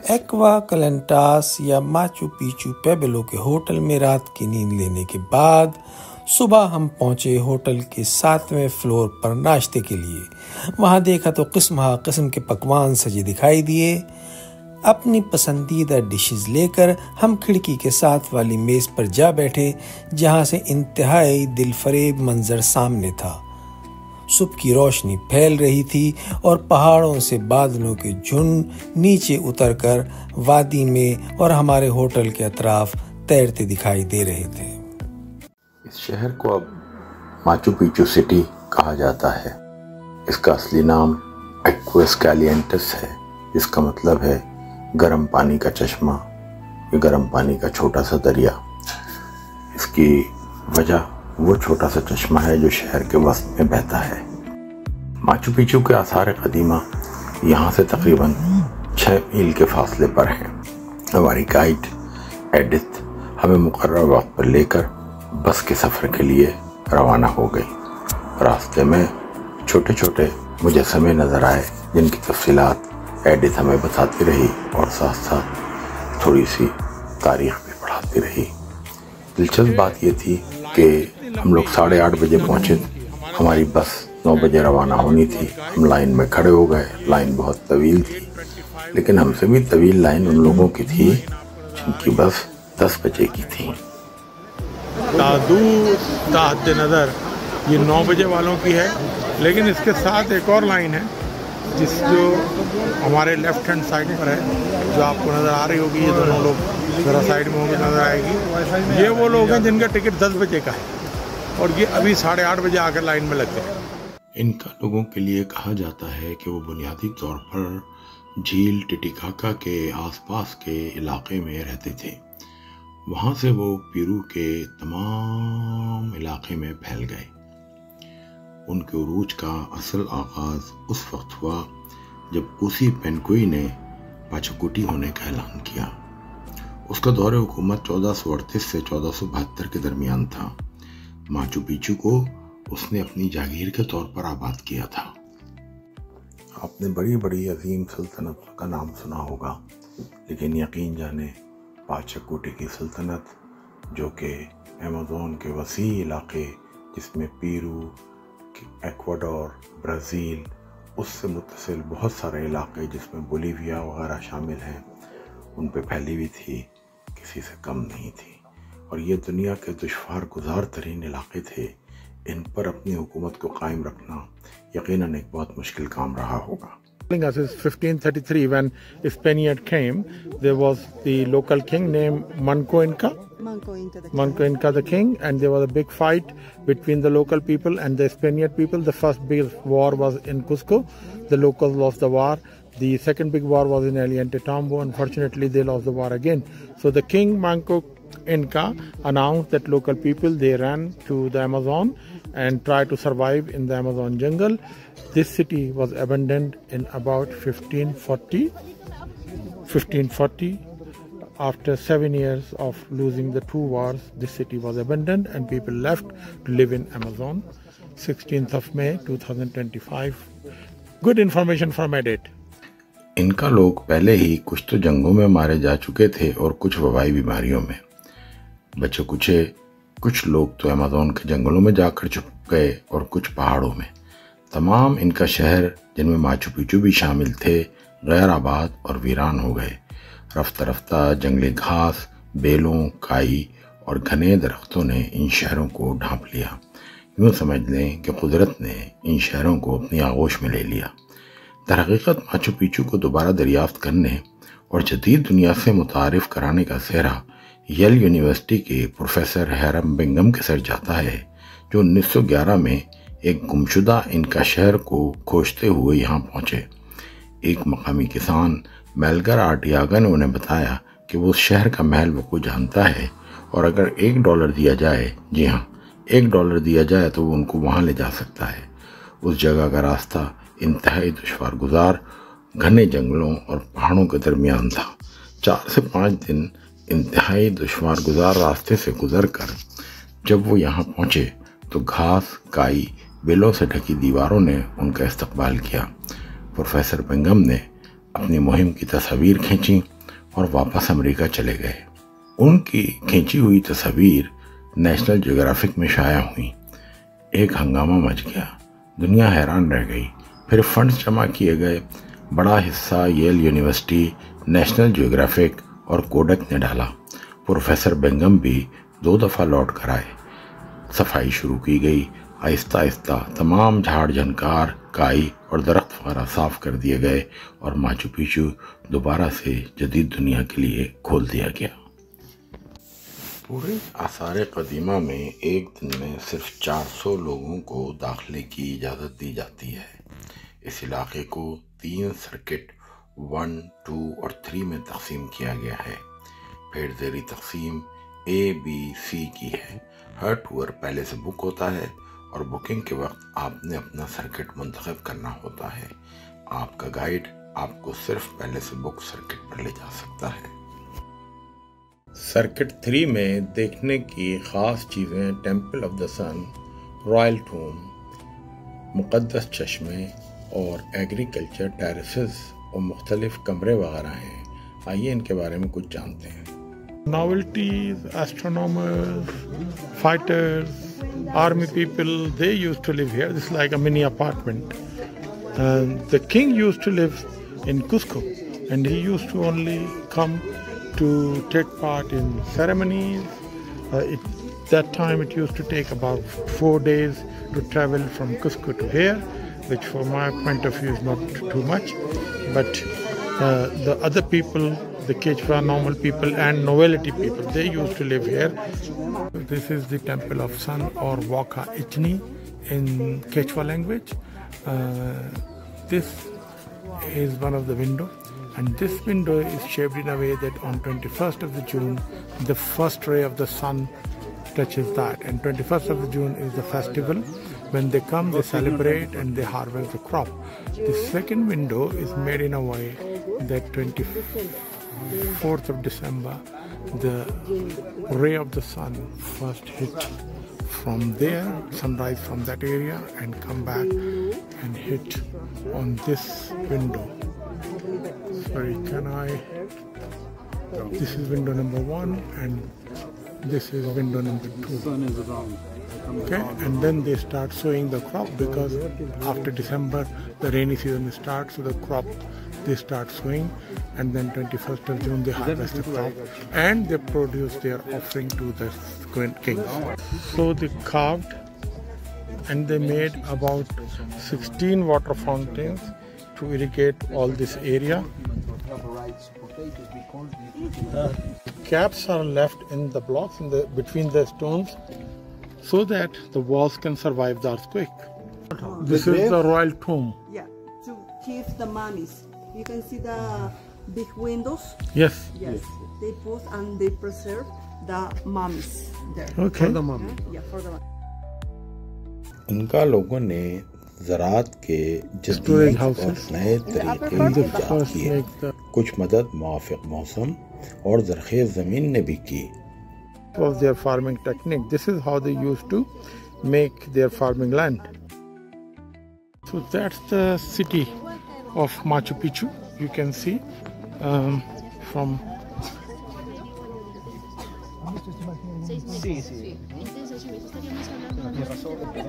Aqua کلنٹاس یا Machu Picchu Pablo کے hotel میں رات کی نیند لینے کے بعد صبح ہم پہنچے ہوٹل کے 7ویں فلور پر ناشتے کے لیے۔ وہاں دیکھا تو قسم کے پکوان سجے دکھائی دیے۔ اپنی پسندیدہ ڈشز لے کر ہم کھڑکی کے ساتھ والی میز پر جا بیٹھے، جہاں سے انتہائی دل فریب منظر سامنے تھا۔ صبح کی روشنی پھیل رہی تھی اور پہاڑوں سے بادلوں کے جھنڈ نیچے اتر کر وادی میں اور ہمارے ہوٹل کے اطراف تیرتے دکھائی دے رہے تھے۔ اس شہر کو اب ماچو پیچو سٹی کہا جاتا ہے۔ اس کا اصلی نام ایکوس کیلینٹس ہے، جس کا مطلب ہے گرم پانی کا چشمہ یا گرم پانی کا چھوٹا سا دریا۔ اس کی وجہ وہ چھوٹا سا چشمہ ہے جو شہر کے وسط میں بہتا ہے۔ ماچو پیچو کے آثار قدیمہ یہاں سے تقریباً 6 میل کے فاصلے پر ہیں۔ ہماری گائیڈ ایڈتھ ہمیں مقررہ وقت پر لے کر بس کے سفر کے لیے روانہ ہو گئی۔ راستے میں چھوٹے چھوٹے مجسمے نظر آئے، جن کی تفصیلات ایڈتھ ہمیں بتاتی رہی اور ساتھ ساتھ تھوڑی سی تاریخ بھی پڑھاتی رہی۔ دلچسپ بات یہ تھی کہ ہم لوگ 8:30 بجے پہنچے، ہماری بس 9 بجے روانہ ہونی تھی۔ ہم لائن میں کھڑے ہو گئے۔ لائن بہت طویل تھی، لیکن ہم سے بھی طویل لائن ان لوگوں کی تھی جن کی بس 10 بجے کی تھی۔ تحت نظر یہ 9 بجے والوں کی ہے، لیکن اس کے ساتھ ایک اور لائن ہے جو ہمارے لیفٹ ہینڈ سائڈ پر ہے، جو آپ کو نظر آ رہی ہوگی۔ یہ دونوں لوگ ذرا سائڈ میں ہوں گے، نظر آئے گی۔ یہ وہ لوگ ہیں جن کا ٹکٹ 10 بجے کا ہے، اور یہ ابھی 8:30 بجے آ کر لائن میں لگتے ہیں۔ ان کا لوگوں کے لیے کہا جاتا ہے کہ وہ بنیادی طور پر جھیل ٹیٹیکاکا کے آس پاس کے علاقے میں رہتے تھے۔ وہاں سے وہ پیرو کے تمام علاقے میں پھیل گئے۔ ان کے عروج کا اصل آغاز اس وقت ہوا جب کوسی پینکوئی نے پاچاکوٹی ہونے کا اعلان کیا۔ اس کا دور حکومت 1438 سے 1472 کے درمیان تھا۔ ماچو پیچو کو اس نے اپنی جاگیر کے طور پر آباد کیا تھا۔ آپ نے بڑی بڑی عظیم سلطنت کا نام سنا ہوگا، لیکن یقین جانے پاچاکوٹی کی سلطنت، جو کہ ایمیزون کے وسیع علاقے جس میں پیرو، ایکواڈور، برازیل، اس سے متصل بہت سارے علاقے جس میں بولیویا وغیرہ شامل ہیں، ان پہ پھیلی ہوئی تھی، کسی سے کم نہیں تھی۔ اور یہ دنیا کے دشوار گزار ترین علاقے تھے۔ ان پر اپنی حکومت کو قائم رکھنا یقیناً ایک بہت مشکل کام رہا ہوگا۔ As is 1533, when Spaniard came, there was the local king named Manco Inca. Manco Inca the king, and there was a big fight between the local people and the Spaniard people. The first big war was in Cusco. The locals lost the war. The second big war was in Ollantaytambo. Unfortunately, they lost the war again. So the king Manco Inca announced that local people, they ran to the Amazon and tried to survive in the Amazon jungle. This city was abandoned in about 1540. After 7 years of losing the 2 wars, this city was abandoned and people left to live in Amazon. 16th of May 2025. Good information from Edit. ان کا لوگ پہلے ہی کچھ تو جنگوں میں مارے جا چکے تھے اور کچھ وبائی بیماریوں میں بچے کچھ لوگ تو ایمیزون کے جنگلوں میں جا کر چھپ گئے اور کچھ پہاڑوں میں۔ تمام ان کا شہر، جن میں ماچو پیچو بھی شامل تھے، غیر آباد اور ویران ہو گئے۔ رفتہ رفتہ جنگلی گھاس، بیلوں، کائی اور گھنے درختوں نے ان شہروں کو ڈھانپ لیا۔ یوں سمجھ لیں کہ قدرت نے ان شہروں کو اپنی آغوش میں لے لیا۔ در حقیقت ماچو پیچو کو دوبارہ دریافت کرنے اور جدید دنیا سے متعارف کرانے کا سہرا یل یونیورسٹی کے پروفیسر ہیرم بنگم کے سر جاتا ہے، جو 1911 میں ایک گمشدہ ان کا شہر کو کھوجتے ہوئے یہاں پہنچے۔ ایک مقامی کسان میلگر آرٹیاگا نے انہیں بتایا کہ وہ اس شہر کا محل وقوع جانتا ہے، اور اگر $1 دیا جائے، جی ہاں $1 دیا جائے تو وہ ان کو وہاں لے جا سکتا ہے۔ اس جگہ کا راستہ انتہائی دشوار گزار گھنے جنگلوں اور پہاڑوں کے درمیان تھا۔ 4 سے 5 دن انتہائی دشوار گزار راستے سے گزر کر جب وہ یہاں پہنچے تو گھاس، کائی، بیلوں سے ڈھکی دیواروں نے ان کا استقبال کیا۔ پروفیسر بنگم نے اپنی مہم کی تصاویر کھینچیں اور واپس امریکہ چلے گئے۔ ان کی کھینچی ہوئی تصاویر نیشنل جیوگرافک میں شائع ہوئیں۔ ایک ہنگامہ مچ گیا، دنیا حیران رہ گئی۔ پھر فنڈز جمع کیے گئے، بڑا حصہ ییل یونیورسٹی، نیشنل جیوگرافک اور کوڈک نے ڈالا۔ پروفیسر بنگم بھی 2 دفعہ لوٹ کر آئے۔ صفائی شروع کی گئی، آہستہ آہستہ تمام جھاڑ جھنکار، کائی اور درخت وغیرہ صاف کر دیے گئے اور ماچو پیچو دوبارہ سے جدید دنیا کے لیے کھول دیا گیا۔ پورے آثار قدیمہ میں ایک دن میں صرف 400 لوگوں کو داخلے کی اجازت دی جاتی ہے۔ اس علاقے کو 3 سرکٹ 1، 2 اور 3 میں تقسیم کیا گیا ہے۔ پھر ذیلی تقسیم A، B، C کی ہے۔ ہر ٹور پہلے سے بک ہوتا ہے اور بکنگ کے وقت آپ نے اپنا سرکٹ منتخب کرنا ہوتا ہے۔ آپ کا گائیڈ آپ کو صرف پہلے سے بک سرکٹ پر لے جا سکتا ہے۔ سرکٹ 3 میں دیکھنے کی خاص چیزیں temple of the sun, royal tomb, مقدس چشمے اور ایگریکلچر ٹیریسز اور مختلف کمرے وغیرہ ہیں۔ آئیے ان کے بارے میں کچھ جانتے ہیں۔ Novelties, astronomers, fighters, army people, they used to live here. This is like a mini apartment. And the king used to live in Cusco, and he used to only come to take part in ceremonies. That time it used to take about 4 days to travel from Cusco to here, which from my point of view is not too much. But the other people, the Quechua normal people and nobility people, they used to live here. This is the Temple of Sun, or Waka Ichni in Quechua language. This is one of the windows, and this window is shaped in a way that on 21st of the June, the first ray of the sun touches that, and 21st of the June is the festival. When they come, they celebrate and they harvest the crop. The second window is made in a way that 24th of December, the ray of the sun first hit from there, sunrise from that area, and come back and hit on this window. Sorry, can I? This is window number 1, and this is window number 2. Sun is around. Okay, and then they start sowing the crop, because after December the rainy season starts, so the crop they start sowing, and then 21st of June they harvest the crop and they produce their offering to the kings. So they carved and they made about 16 water fountains to irrigate all this area. Caps are left in the blocks between the stones, so that the walls can survive the earthquake. This is the royal tomb. Yeah, to keep the mummies. You can see the big windows. Yes. Yes. They put and they preserve the mummies there. Okay. For the mummy. Yeah, for the mummy. ان کا لوگوں نے زراعت کے جدید اور نئے طریقے ایجاد کیے۔ کچھ مدد موافق موسم اور زرخیز زمین نے بھی کی۔ Was their farming technique. This is how they used to make their farming land. So that's the city of Machu Picchu. You can see from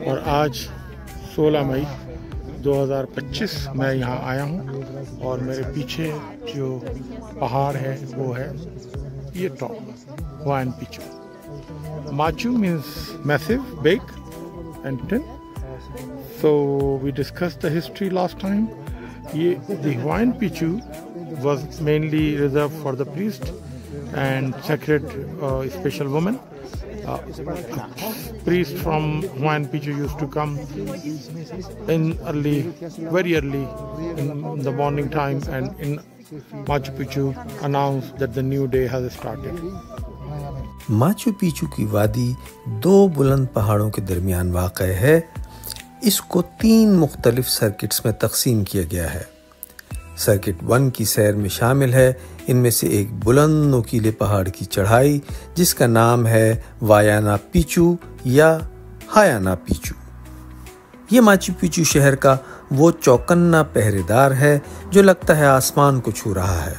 اور آج 16 مئی 2025 میں یہاں آیا ہوں، اور میرے پیچھے جو پہاڑ ہے وہ ہے یہ top Huayan Pichu. Machu means massive, big, and tin. So we discussed the history last time. The Huayan Pichu was mainly reserved for the priest and sacred special women. Priest from Huayan Pichu used to come in very early in the morning time, and in Machu Picchu announced that the new day has started. Machu Picchu کی وادی 2 بلند پہاڑوں کے درمیان واقع ہے۔ اس کو 3 مختلف سرکٹس میں تقسیم کیا گیا ہے۔ سرکٹ 1 کی سیر میں شامل ہے، ان میں سے ایک بلند نوکیلے پہاڑ کی چڑھائی جس کا نام ہے وایانا پیچو یا ہایانا پیچو۔ یہ ماچو پیچو شہر کا وہ چوکنا پہرے دار ہے جو لگتا ہے آسمان کو چھو رہا ہے۔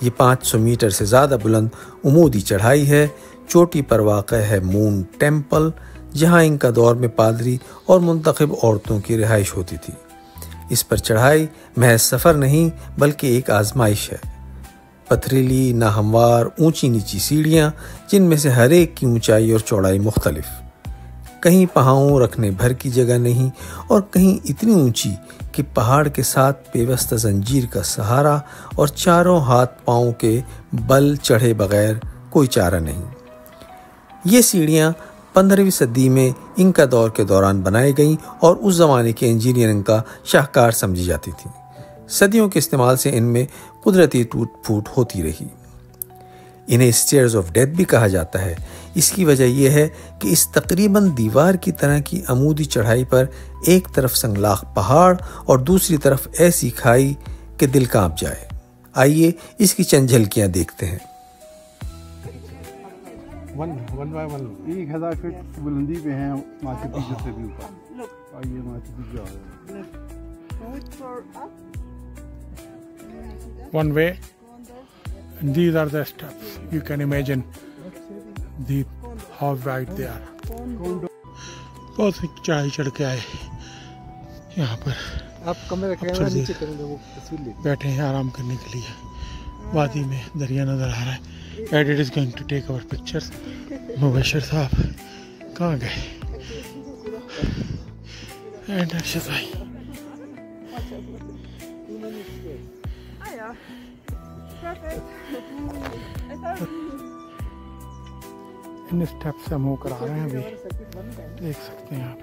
یہ 500 میٹر سے زیادہ بلند عمودی چڑھائی ہے۔ چوٹی پر واقع ہے مون ٹیمپل، جہاں انکا دور میں پادری اور منتخب عورتوں کی رہائش ہوتی تھی۔ اس پر چڑھائی محض سفر نہیں بلکہ ایک آزمائش ہے۔ پتھریلی، ناہموار، اونچی نیچی سیڑھیاں، جن میں سے ہر ایک کی اونچائی اور چوڑائی مختلف، کہیں پاؤں رکھنے بھر کی جگہ نہیں اور کہیں اتنی اونچی کہ پہاڑ کے ساتھ پیوستہ زنجیر کا سہارا اور چاروں ہاتھ پاؤں کے بل چڑھے بغیر کوئی چارہ نہیں۔ یہ سیڑھیاں 15ویں صدی میں انکا دور کے دوران بنائی گئیں اور اس زمانے کے انجینئرنگ کا شاہکار سمجھی جاتی تھیں۔ صدیوں کے استعمال سے ان میں قدرتی ٹوٹ پھوٹ ہوتی رہی۔ انہیں اسٹیئرز آف ڈیتھ بھی کہا جاتا ہے۔ اس کی وجہ یہ ہے کہ اس تقریباً دیوار کی طرح کی عمودی چڑھائی پر ایک طرف سنگلاخ پہاڑ اور دوسری طرف ایسی کھائی کہ دل کانپ جائے۔ آئیے اس کی چند جھلکیاں دیکھتے ہیں۔ 1000 فٹ بلندی پہ ہیں ماچو پیچو سے بھی اوپر۔ آئیے ماچو پیچو آ گئے۔ One way, and these are the steps. You can imagine how wide they are. بہت چڑھائی چڑھ کے آئے یہاں پر۔ آپ کمرے کیمرہ نیچے کریں گے وہ تصویر لیں۔ بیٹھے ہیں آرام کرنے کے لیے۔ وادی میں دریا نظر آ رہا ہے۔ Idiot is going to take over pictures. Mubashir Sahab کہاں گئے؟ اینڈ ارشد بھائی۔ ان اسٹیپ سے ہم ہو کر آ رہے ہیں ابھی، دیکھ سکتے ہیں آپ۔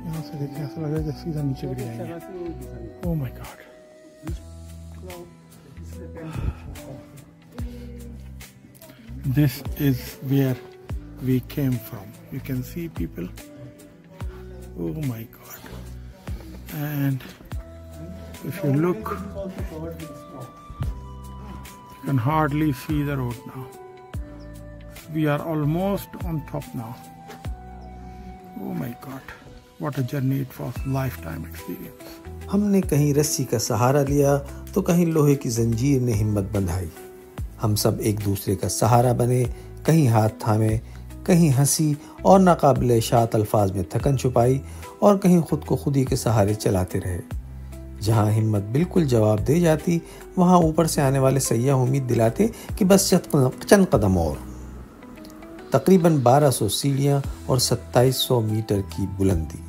یہاں سے دیکھیں ایسا لگ رہا ہے کہ سیدھا نیچے گر جائیں گے۔ او مائی God. This is where we came from. You can see people. Oh my God. And if you look, you can hardly see the road now. We are almost on top now. Oh my God. What a journey it was. Lifetime experience. ہم نے کہیں رسی کا سہارا لیا تو کہیں لوہے کی زنجیر نے ہمت بندھائی۔ ہم سب ایک دوسرے کا سہارا بنے، کہیں ہاتھ تھامے، کہیں ہنسی اور ناقابل اشاعت الفاظ میں تھکن چھپائی، اور کہیں خود کو خودی کے سہارے چلاتے رہے۔ جہاں ہمت بالکل جواب دے جاتی، وہاں اوپر سے آنے والے سیاح امید دلاتے کہ بس چند قدم اور۔ تقریباً 1200 سیڑھیاں اور 2700 میٹر کی بلندی۔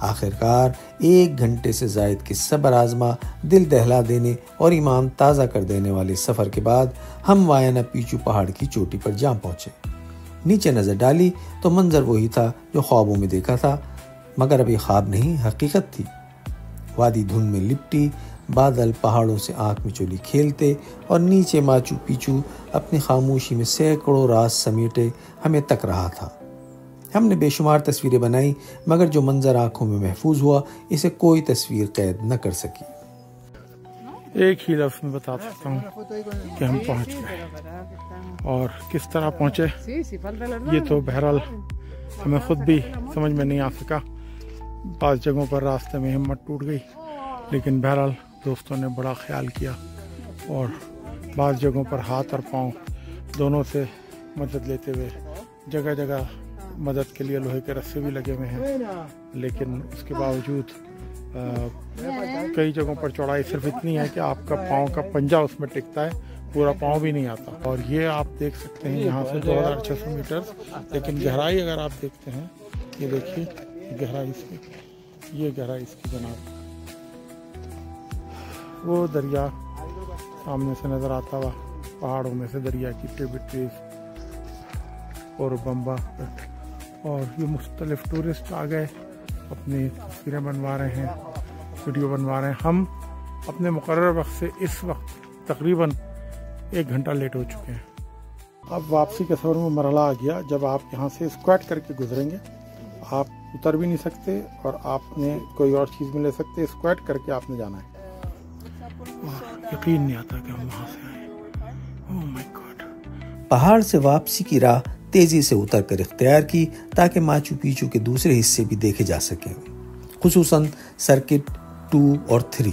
آخرکار 1 گھنٹے سے زائد کے صبر آزما، دل دہلا دینے اور ایمان تازہ کر دینے والے سفر کے بعد ہم واینا پیچو پہاڑ کی چوٹی پر جا پہنچے۔ نیچے نظر ڈالی تو منظر وہی تھا جو خوابوں میں دیکھا تھا، مگر اب یہ خواب نہیں، حقیقت تھی۔ وادی دھند میں لپٹی، بادل پہاڑوں سے آنکھ میں چولی کھیلتے، اور نیچے ماچو پیچو اپنی خاموشی میں سینکڑوں راز سمیٹے ہمیں تک رہا تھا۔ ہم نے بے شمار تصویریں بنائی، مگر جو منظر آنکھوں میں محفوظ ہوا اسے کوئی تصویر قید نہ کر سکی۔ ایک ہی لفظ میں بتا سکتا ہوں کہ ہم پہنچ گئے، اور کس طرح پہنچے یہ تو بہرحال ہمیں خود بھی سمجھ میں نہیں آ سکا۔ بعض جگہوں پر راستے میں ہمت ٹوٹ گئی، لیکن بہرحال دوستوں نے بڑا خیال کیا، اور بعض جگہوں پر ہاتھ اور پاؤں دونوں سے مدد لیتے ہوئے جگہ جگہ مدد کے لیے لوہے کے رسے بھی لگے ہوئے ہیں، لیکن اس کے باوجود کئی جگہوں پر چوڑائی صرف اتنی ہے کہ آپ کا پاؤں کا پنجہ اس میں ٹکتا ہے، پورا پاؤں بھی نہیں آتا۔ اور یہ آپ دیکھ سکتے ہیں یہاں سے 2600 میٹر، لیکن گہرائی اگر آپ دیکھتے ہیں، یہ دیکھیے گہرائی اس کی، یہ گہرائی اس کی جناب۔ وہ دریا سامنے سے نظر آتا ہوا، پہاڑوں میں سے دریا کی ٹریبیوٹریز اور بمبا، اور یہ مختلف ٹورسٹ آ گئے، اپنی تصویریں بنوا رہے ہیں، ویڈیو بنوا رہے ہیں۔ ہم اپنے مقررہ وقت سے اس وقت تقریباً 1 گھنٹہ لیٹ ہو چکے ہیں۔ اب واپسی کے سفر میں مرحلہ آ گیا جب آپ یہاں سے اسکواٹ کر کے گزریں گے۔ آپ اتر بھی نہیں سکتے اور آپ نے کوئی اور چیز بھی لے سکتے، اسکواٹ کر کے آپ نے جانا ہے۔ اور یقین نہیں آتا کہ ہم وہاں سے آئے۔ اوہ مائی گاڈ۔ پہاڑ سے واپسی کی راہ تیزی سے اتر کر اختیار کی تاکہ ماچو پیچو کے دوسرے حصے بھی دیکھے جا سکیں، خصوصاً سرکٹ 2 اور 3۔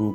2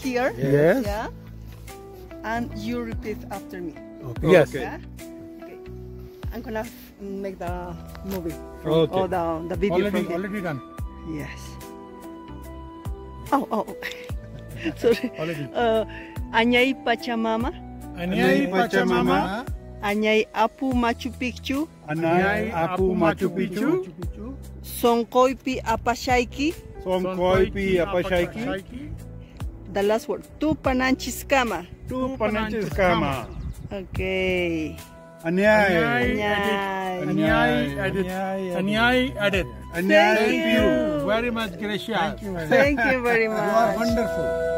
Here? Yes. Yeah. And you repeat after me. Okay. Yes. Yeah? Okay. I'm gonna make the movie. Okay. Or the video from there. Already done. Yes. Oh. Sorry. Already. Anyay Pachamama. Anyay Pachamama. Anyay Apu Machu Picchu. Anyay Apu Machu Picchu. Songkoipi Apashaiki. Songkoipi Apashaiki. The last word. Tu Pananchiskama. Tu Pananchiskama. Okay. Anyay. Anyay. Anyay added. Thank you. Very much gracious. Thank you very much. You are wonderful.